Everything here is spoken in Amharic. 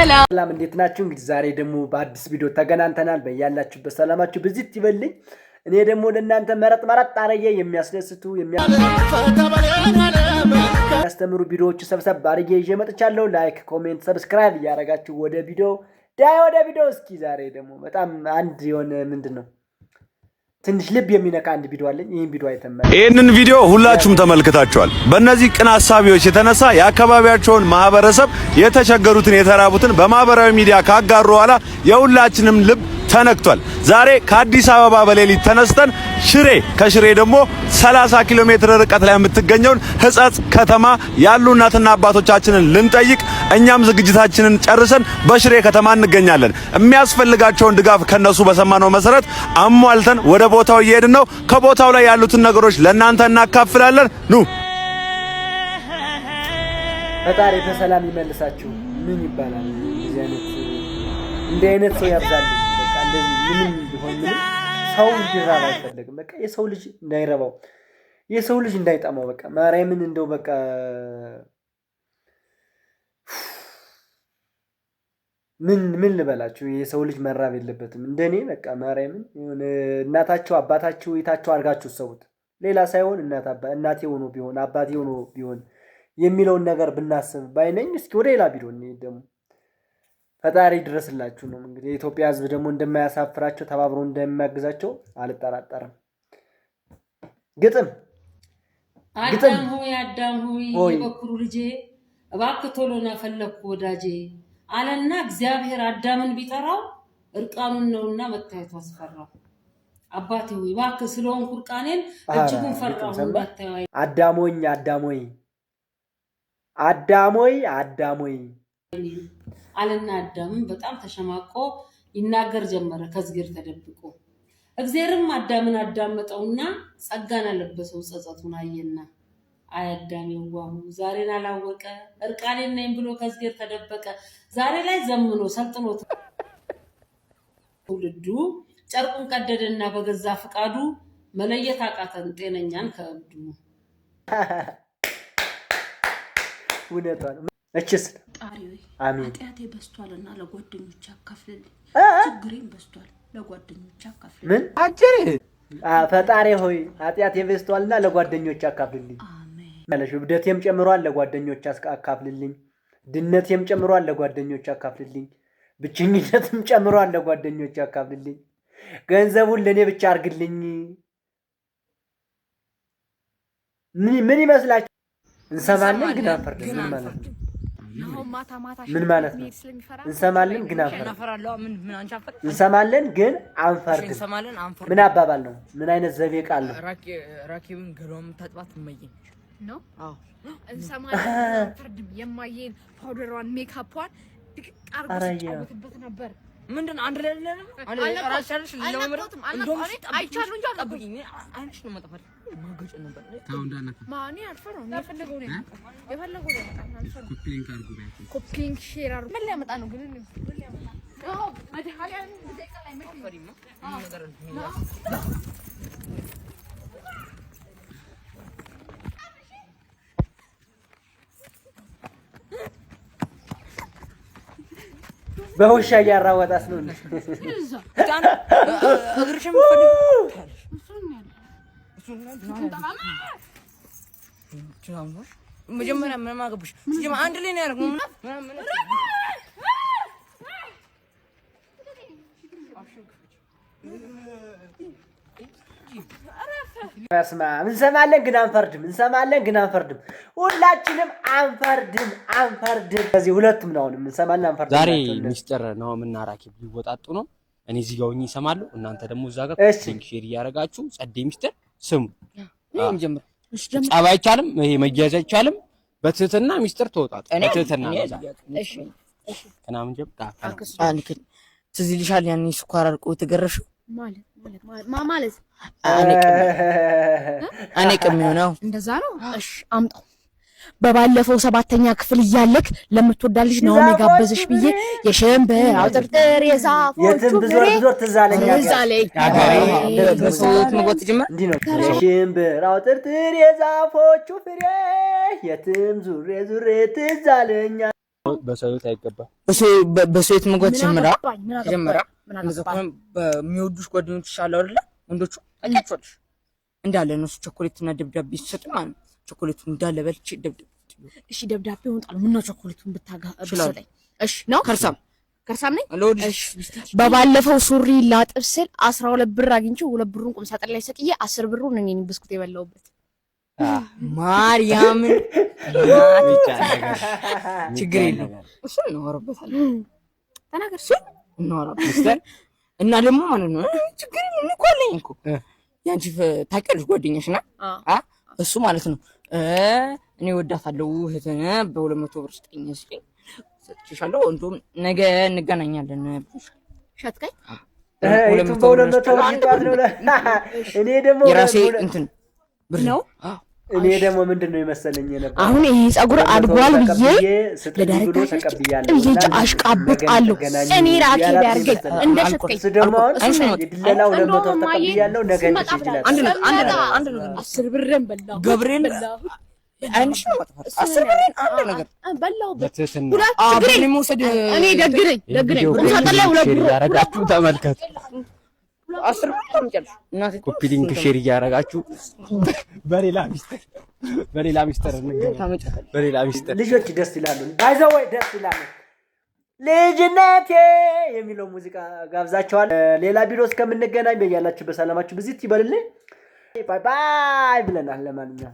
ሰላም እንዴት ናችሁ? እንግዲህ ዛሬ ደግሞ በአዲስ ቪዲዮ ተገናኝተናል። በያላችሁበት ሰላማችሁ ብዚት ይበልኝ። እኔ ደግሞ ለእናንተ መረጥ አረየ የሚያስደስቱ የሚያስተምሩ ቪዲዮዎች ሰብሰብ አድርጌ ይዤ መጥቻለሁ። ላይክ፣ ኮሜንት፣ ሰብስክራይብ እያደረጋችሁ ወደ ቪዲዮ እስኪ ዛሬ ደግሞ በጣም አንድ የሆነ ምንድነው ትንሽ ልብ የሚነካ አንድ ቪዲዮ አለኝ። ይሄንን ቪዲዮ ሁላችሁም ተመልክታችኋል። በእነዚህ ቅን ሐሳቢዎች የተነሳ የአካባቢያቸውን ማህበረሰብ የተቸገሩትን የተራቡትን በማህበራዊ ሚዲያ ካጋሩ በኋላ የሁላችንም ልብ ተነክቷል። ዛሬ ከአዲስ አበባ በሌሊት ተነስተን ከሽሬ ደግሞ 30 ኪሎ ሜትር ርቀት ላይ የምትገኘውን ሕጸጽ ከተማ ያሉ እናትና አባቶቻችንን ልንጠይቅ እኛም ዝግጅታችንን ጨርሰን በሽሬ ከተማ እንገኛለን። የሚያስፈልጋቸውን ድጋፍ ከነሱ በሰማነው መሰረት አሟልተን ወደ ቦታው እየሄድን ነው። ከቦታው ላይ ያሉትን ነገሮች ለእናንተ እናካፍላለን። ኑ ፈጣሪ በሰላም ይመልሳችሁ። ምን ይባላል? እንዲህ አይነት ሰው ያብዛልን። በቃ እንደዚህ ምንም ቢሆን ምንም ሰው እንዲራብ አይፈልግም። በቃ የሰው ልጅ እንዳይረባው የሰው ልጅ እንዳይጠማው በቃ ማርያምን እንደው በቃ ምን ልበላችሁ? የሰው ልጅ መራብ የለበትም። እንደኔ በቃ ማርያምን የሆነ እናታቸው አባታቸው ይታቸው አድርጋችሁ ሰውት ሌላ ሳይሆን እናቴ ሆኖ ቢሆን አባቴ ሆኖ ቢሆን የሚለውን ነገር ብናስብ ባይነኝ። እስኪ ወደ ሌላ ቪዲዮ እንሂድ። ደግሞ ፈጣሪ ድረስላችሁ ነው እንግዲህ። የኢትዮጵያ ሕዝብ ደግሞ እንደማያሳፍራቸው ተባብሮ እንደሚያግዛቸው አልጠራጠርም። ግጥም አዳም ሆይ የበኩሩ ልጄ እባክህ ቶሎና ፈለግኩ ወዳጄ አለና እግዚአብሔር አዳምን ቢጠራው እርቃኑን ነውና መታየቱ አስፈራው። አባቴ ሆይ እባክህ ስለሆንኩ እርቃኔን እጅጉን ፈራሁ እንዳታየው። አዳሞይ አለና አዳምን በጣም ተሸማቆ ይናገር ጀመረ ከእግዚአብሔር ተደብቆ። እግዚአብሔርም አዳምን አዳመጠውና ጸጋን አለበሰው ጸጸቱን አየና አይ አዳም የዋሁ ዛሬን አላወቀ እርቃኔን ነኝ ብሎ ከእግዚአብሔር ተደበቀ። ዛሬ ላይ ዘምኖ ሰልጥኖ ትውልዱ ጨርቁን ቀደደና በገዛ ፍቃዱ መለየት አቃተን ጤነኛን ከእብዱ። ወደታን እችስ አሜን። ኃጢአቴ በስቷልና ለጓደኞቼ አካፍልልኝ፣ ችግሬን በስቷል ለጓደኞቼ አካፍልልኝ። ምን አጭር ፈጣሪ ሆይ ኃጢአቴ በስቷልና ለጓደኞቼ አካፍልልኝ። አሜን። ውብደቴም ጨምሯል ለጓደኞቼ አካፍልልኝ፣ ድነቴም ጨምሯል ለጓደኞቼ አካፍልልኝ፣ ብቸኝነትም ጨምሯል ለጓደኞቼ አካፍልልኝ፣ ገንዘቡን ለኔ ብቻ አርግልኝ። ምን ይመስላችሁ? እንሰማለን ግን አንፈርድም። ምን ማለት ነው? እንሰማለን ግን አንፈርድም። እንሰማለን ግን አንፈርድም። ምን አባባል ነው? ምን አይነት ዘቤ ቃል ነው? ራኪውን ገሏም ታጥባት መየኝ ነው። አዎ እንሰማለን አንፈርድም። የማየን ፓውደሯን ሜካፕዋን ድቅቅ አርጎት ነበር። ምንድን አንድ ላይ ራስሽ ለማምራት እንደውም አይቻሉ እንጂ አጣብቂኝ አይንሽ ነው መጣፈር ማገጭ ነበር። ታው እንዳነካ ማን ያልፈው ነው የፈለገው ነው አልፈው ኮፒንግ ሼር አርጉ። ምን ሊያመጣ ነው ግን? ምን ሊያመጣ ነው? መድኃኒያን በደቂቃ ላይ መፈሪም ነገር ነው። በውሻ ያራወጣስ ነው እንዴ? እግርሽም ፈልጉ መጀመሪያ ምን ማገቡሽ አንድ ላይ ነው ያደረግነው። እንሰማለን ግን አንፈርድም። ሁላችንም አንፈርድም። ከዚህ ሁለቱም ነው እንሰማለን አንፈርድም። ዛሬ ሚስጥር ነው ምናራኪ ሊወጣጡ ነው። እኔ እዚህ ጋር ሆኜ እሰማለሁ፣ እናንተ ደግሞ እዛ ጋር ሊንክ ሼር እያደረጋችሁ ጸዴ ሚስጥር ስሙ። እንጀምር። ጸብ አይቻልም፣ ይሄ መያዝ አይቻልም። በትህትና ሚስጥር ተወጣጡ። በትህትና እሺ ከናምን ጀብጣ ትዝ ይልሻል ያኔ ስኳር አርቆ ተገረሽው ማለት እኔ ቅሚው እንደዛ ነው። እሺ አምጣው። በባለፈው 7ኛ ክፍል እያለክ ለምትወዳልሽ ነው የጋበዘሽ ብዬ የሸምበራው ጥርጥር የዛፎቹ ፍሬ ትዛለኝ አገሬ በሶት መጎት ጀመር እንዴ ነው የሸምበራው ጥርጥር የዛፎቹ ፍሬ የትም ዙሬ ትዛለኝ በሰውት አይገባም። በሰውት መግባት ጀመራ በሚወዱሽ ጓደኞች አሉ አይደለ? ወንዶቹ ታውቂያቸዋለሽ እንዳለ እነሱ ቸኮሌትና ደብዳቤ ሲሰጡ ማለት ነው። ቸኮሌቱን እንዳለ በልቼ ደብዳቤ እሺ፣ ደብዳቤውን ጣሉ። ምን ነው ቸኮሌቱን ብታጋብሰኝ? እሺ ነው ከርሳም ነኝ። እሺ፣ በባለፈው ሱሪ ላጥብ ስል 12 ብር አግኝቼ 2 ብሩን ቁም ሳጥን ላይ ሰቅዬ 10 ብሩን እኔ ነኝ ብስኩት የበላሁበት። ማርያምን ችግር የለም እሱ እናወራበታለን። ተናገር እናወራበታለን። እና ደግሞ ማለት ነው ችግር የለም እኮ አለኝ እኮ ያንቺ ታውቂያለሽ ጓደኛሽ ና እሱ ማለት ነው እኔ ወዳታለሁ እህትን በ200 ብር ስጠኝ እስኪ ሰጥቼሻለሁ እንደውም ነገ እንገናኛለን ሸጥከኝ እኔ ደግሞ የራሴ እንትን ብር ነው እኔ ደግሞ ምንድነው የመሰለኝ ነበር አሁን ይሄ ጸጉር አድጓል ብዬ ለዳይሬክተር ብዬ አሽቃብጣለሁ እኔ ራኬ ቢያርገኝ እንደሸጥከኝ ድለላው ለሞቶ ተቀብያለሁ ነገ አንድ ነገር 10 ብርን በላሁ ገብርኤል አይንሽ ነው ማጥፋት 10 ብርን አንድ ነገር በላሁ በትህትና አብሬ መውሰድ እኔ ደግረኝ ቁምሳጥን ላይ 2 ብር ያረጋችሁ ተመልከቱ 10 ብር ታምጫለሽ እናቴ ኮፒ ሊንክ ሼር እያረጋችሁ በሌላ ሚስተር ልጆች ደስ ይላሉ ባይዘው ወይ ደስ ይላሉ ልጅነቴ የሚለው ሙዚቃ ጋብዛቸዋል ሌላ ቪዲዮ እስከምንገናኝ በያላችሁ በሰላማችሁ ብዚት ይበልልኝ ባይ ባይ ብለናል ለማንኛውም